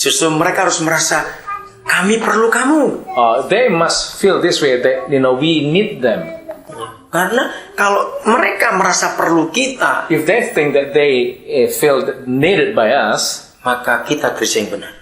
Justru mereka harus merasa kami perlu kamu. They must feel this way that we need them. Karena kalau mereka merasa perlu kita, If they think that they feel needed by us, maka kita gereja yang benar.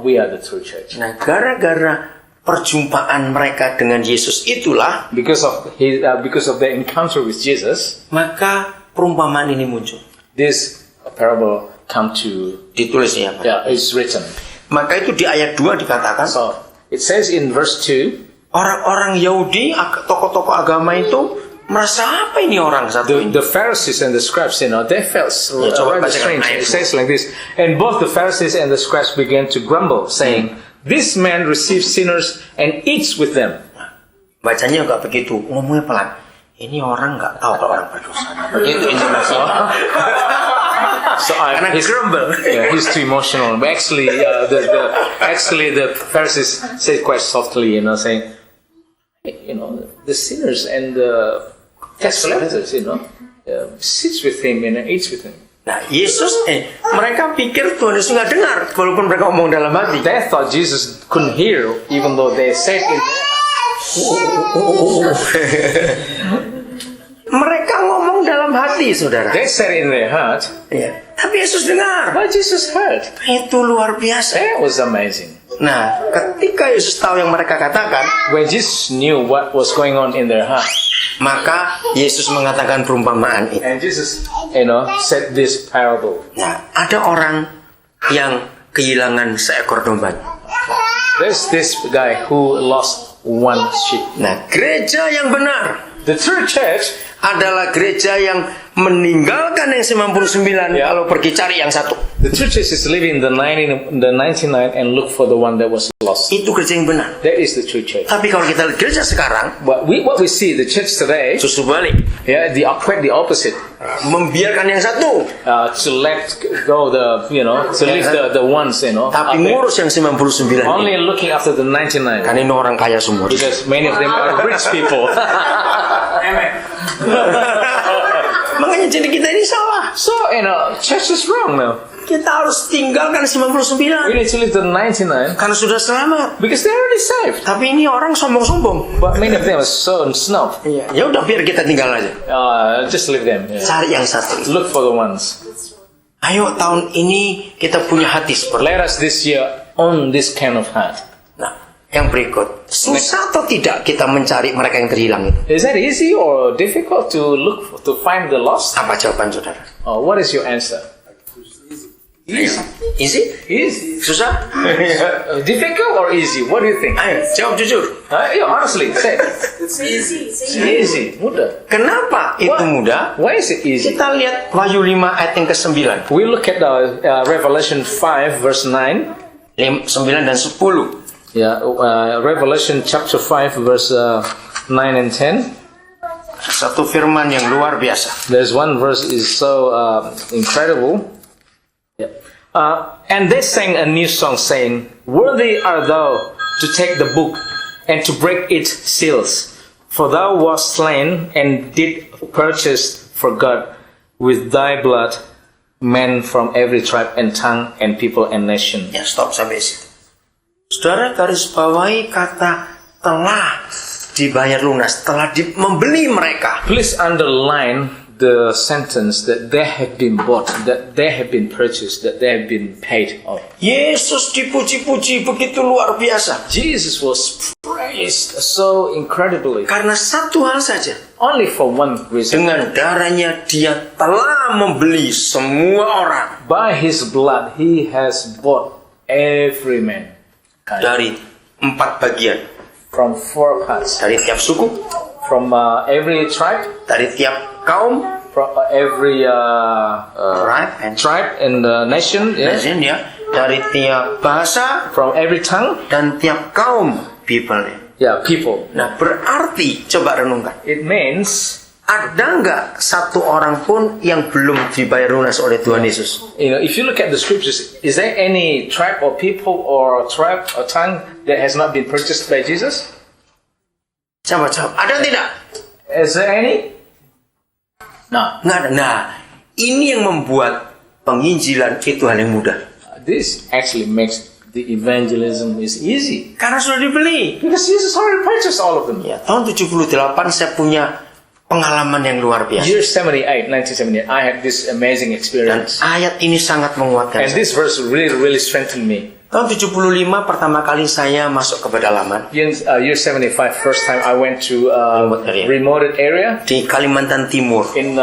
we are the true church. Nah, gara-gara perjumpaan mereka dengan Yesus itulah, Because of their encounter with Jesus, maka perumpamaan ini muncul. this parable come to Ditulis ya, Pak. is written. Maka itu di ayat 2 dikatakan, So it says in verse 2, orang-orang Yahudi, tokoh-tokoh agama itu merasa apa ini orang satu ini? the Pharisees and the scribes, they felt coba rather bacakan strange. ayat It says like this, and both the Pharisees and the scribes began to grumble, saying, this man receives sinners and eats with them. Bacanya nggak begitu, ngomongnya pelan. Ini orang nggak tahu kalau orang berdosa. Begitu intonasinya. So Karena grumble. he's too emotional. But actually, the Pharisees say quite softly, saying, the sinners and the tax collectors, sits with him and eats with him. Nah, Yesus, mereka pikir Tuhan Yesus nggak dengar, walaupun mereka ngomong dalam hati. They thought Jesus couldn't hear, even though they said in their Mereka ngomong dalam hati, saudara. They said in their heart, Ya. Tapi Yesus dengar. but Jesus heard. Itu luar biasa. That was amazing. Nah, ketika Yesus tahu yang mereka katakan, When Jesus knew what was going on in their heart, maka Yesus mengatakan perumpamaan ini. and Jesus, said this parable. Nah, ada orang yang kehilangan seekor domba. There's this guy who lost one sheep. Nah, gereja yang benar The true church adalah gereja yang meninggalkan yang 99 Ya. kalau pergi cari yang satu. The true church is living the 99 and look for the one that was lost. Itu gereja yang benar. That is the true church. Tapi kalau kita lihat gereja sekarang, But what we see, the church today, justru balik. quite the opposite. Membiarkan yang satu, To let go to leave the ones, tapi out there. ngurus yang 99. Only looking after the 99. Kan ini orang kaya semua. Because many of them are rich people. Makanya jadi kita ini salah. So, church is wrong now. Kita harus tinggalkan 99 We need to leave the 99 karena sudah selamat. because they're already saved. Tapi ini orang sombong-sombong. But many of them are so snob. Iya, ya udah biar kita tinggal aja. Just leave them. Yeah. Cari yang satu. Look for the ones. Ayo tahun ini kita punya hati seperti. Let us this year own this kind of heart. Nah, yang berikut, susah atau tidak kita mencari mereka yang terhilang itu? Is that easy or difficult to find the lost? Apa jawaban saudara? What is your answer? Easy. Easy? Easy. Susah? Difficult or easy? What do you think? Ayo, jawab jujur. Honestly, say. It's easy. It's easy. Mudah. Kenapa itu mudah? Why is it easy? Kita lihat Wahyu 5 ayat yang ke-9. We look at Revelation 5 verse 9. 9 dan 10. Revelation chapter 5 verse 9 and 10. Satu firman yang luar biasa. There's one verse is so incredible. And they sang a new song saying, worthy art thou to take the book and to break its seals. For thou wast slain and did purchase for God with thy blood men from every tribe and tongue and people and nation. Ya, stop sampai situ. Saudara garis bawahi kata telah dibayar lunas, telah membeli mereka. Please underline the sentence that they have been bought, that they have been purchased, that they have been paid off. Yesus dipuji-puji begitu luar biasa. Jesus was praised so incredibly. Karena satu hal saja. Only for one reason. Dengan darahnya dia telah membeli semua orang. By his blood, he has bought every man. Dari 4 bagian. From 4 parts. Dari tiap suku. From every tribe. Dari tiap kaum. From every tribe and nation. Nation, ya. Dari tiap bahasa. From every tongue. Dan tiap kaum. People. Yeah, people. Nah, berarti coba renungkan. It means ada nggak satu orang pun yang belum dibayar lunas oleh Tuhan Yesus? If you look at the scriptures, is there any tribe or people or tribe or tongue that has not been purchased by Jesus? Coba. Ada tidak? Is there any? No. Nggak ada. Nah, ini yang membuat penginjilan itu hal yang mudah. This actually makes the evangelism is easy Karena sudah dibeli. because Jesus already purchased all of them. Ya, tahun 78 saya punya pengalaman yang luar biasa. Year 1978, I had this amazing Dan experience. ayat ini sangat menguatkan And saya. this verse really strengthened me. Tahun 75 pertama kali saya masuk ke pedalaman Year 75, first time I went to Remote area. remote area di Kalimantan Timur. in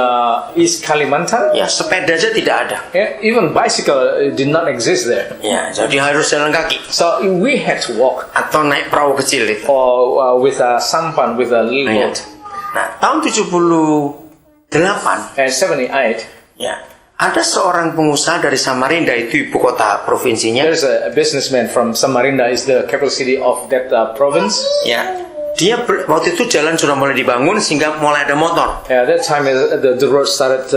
East Kalimantan. Ya, sepeda aja tidak ada. Yeah, even bicycle did not exist there. Ya, jadi harus jalan kaki So we had to walk atau naik perahu kecil itu. or with a sampan, with a little Ya. boat. Nah, tahun 78 And 78, ya, ada seorang pengusaha dari Samarinda, itu ibu kota provinsinya. there's a businessman from Samarinda, is the capital city of that province. Ya, dia waktu itu jalan sudah mulai dibangun sehingga mulai ada motor. That time the road started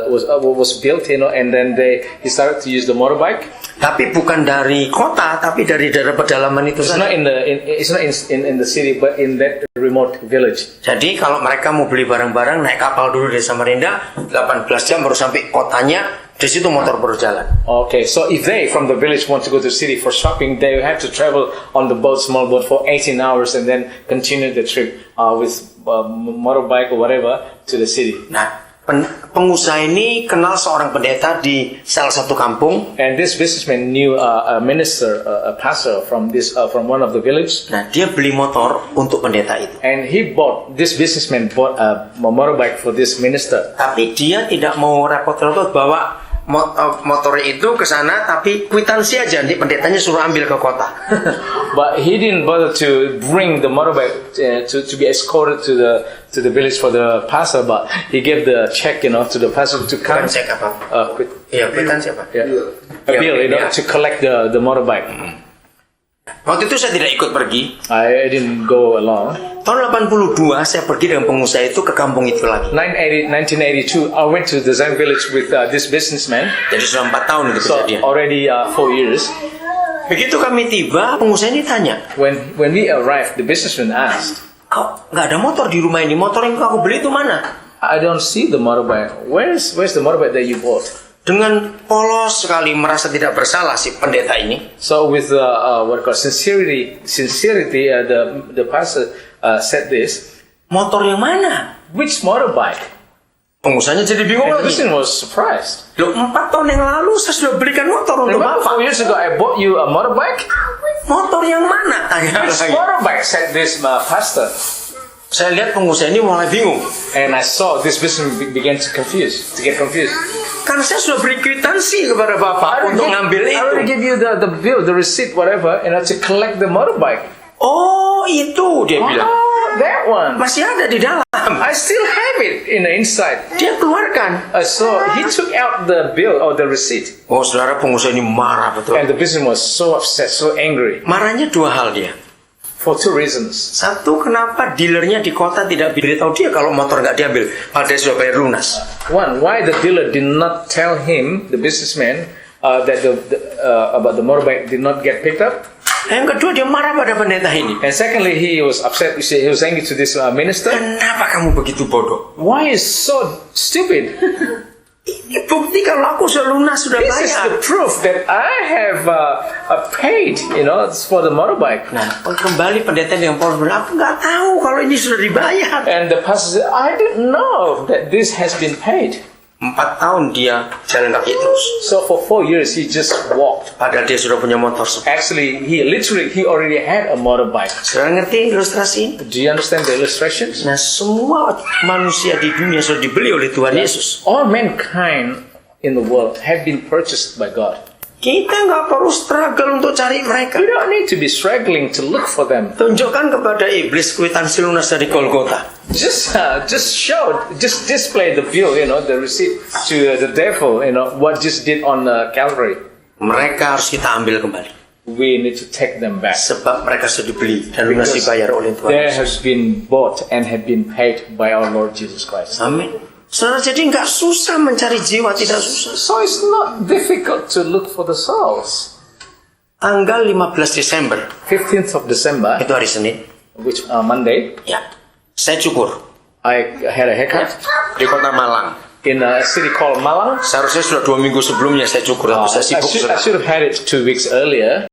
was built, and then he started to use the motorbike. Tapi bukan dari kota, tapi dari daerah pedalaman itu It's not saja. it's not in the city, but in that remote village. Jadi kalau mereka mau beli barang-barang, naik kapal dulu dari Samarinda, 18 jam baru sampai kotanya, di situ motor baru jalan. Okay, so if they from the village want to go to the city for shopping, they have to travel on the boat, small boat, for 18 hours and then continue the trip with motorbike or whatever to the city. Nah, pengusaha ini kenal seorang pendeta di salah satu kampung. And this businessman knew a minister, a pastor from one of the village. Nah, dia beli motor untuk pendeta itu. And this businessman bought a motorbike for this minister. Tapi dia tidak mau repot-repot bawa motor itu ke sana, tapi kwitansi aja. Nanti pendetanya suruh ambil ke kota. But he didn't bother to bring the motorbike to be escorted to the village for the pastor. But he gave the check, to the pastor to come. Bukan cek apa? Quit. Iya, kwitansi apa? Yeah. A bill, Yeah. to collect the motorbike. Waktu itu saya tidak ikut pergi. I didn't go along. Tahun 82 saya pergi dengan pengusaha itu ke kampung itu lagi. 1982, I went to the same village with this businessman. Jadi sudah 4 tahun itu So kejadian. already 4 years. Begitu kami tiba, pengusaha ini tanya, When we arrived, the businessman asked, kok nggak ada motor di rumah ini? Motor yang aku beli itu mana? I don't see the motorbike. Where's the motorbike that you bought? Dengan polos sekali, merasa tidak bersalah si pendeta ini. So with sincerity, the pastor said this. Motor yang mana? Which motorbike? Pengusahanya jadi bingung And the lagi. person was surprised. Loh, 4 tahun yang lalu saya sudah belikan motor untuk Remember 4 Bapak. years ago I bought you a motorbike? Motor yang mana? Tanya Which lagi. motorbike? Said this pastor. Saya lihat pengusaha ini mulai bingung. And I saw this businessman began to get confused. Karena saya sudah beri kwitansi kepada Bapak untuk ngambil I already itu. give you the bill, the receipt, whatever, to collect the motorbike. Oh, itu dia bilang. Oh, that one. Masih ada di dalam. I still have it in the inside. Dia keluarkan. So he took out the bill or the receipt. Oh, saudara, pengusaha ini marah betul. And the businessman was so upset, so angry. Marahnya 2 hal dia. For 2 reasons. Satu, kenapa dealernya di kota tidak beritahu dia kalau motor nggak diambil, padahal sudah bayar lunas. One, why the dealer did not tell him, the businessman, that about the motorbike did not get picked up. Yang kedua, dia marah pada pendeta ini. And secondly, he was upset. He was angry to this minister. Kenapa kamu begitu bodoh? Why is so stupid? Ini bukti kalau aku sudah lunas, sudah This is bayar. the proof that I have paid, for the motorbike. Nah, kembali pendeta dengan Paulus bilang, aku nggak tahu kalau ini sudah dibayar. And the pastor said, I didn't know that this has been paid. 4 tahun dia jalan kaki terus. So for 4 years, he just walked. Padahal dia sudah punya motor. Actually, he already had a motorbike. Sudah ngerti ilustrasi ini? Do you understand the illustrations? Nah, semua manusia di dunia sudah dibeli oleh Tuhan Yesus. All mankind in the world have been purchased by God. Kita nggak perlu struggle untuk cari mereka. We don't need to be struggling to look for them. Tunjukkan kepada iblis kwitansi lunas dari Golgota. Just display the bill, the receipt to the devil, what just did on Calvary. Mereka harus kita ambil kembali. We need to take them back. Sebab mereka sudah dibeli dan lunas dibayar oleh Tuhan They Yesus. have been bought and have been paid by our Lord Jesus Christ. Amin. Saudara, jadi nggak susah mencari jiwa, tidak susah. So it's not difficult to look for the souls. Tanggal 15 Desember, 15th of December, itu hari Senin. which Monday, Ya, saya cukur I had a haircut di kota Malang. in a city called Malang. Seharusnya sudah 2 minggu sebelumnya saya cukur, tapi saya I sibuk. should have had it 2 weeks earlier.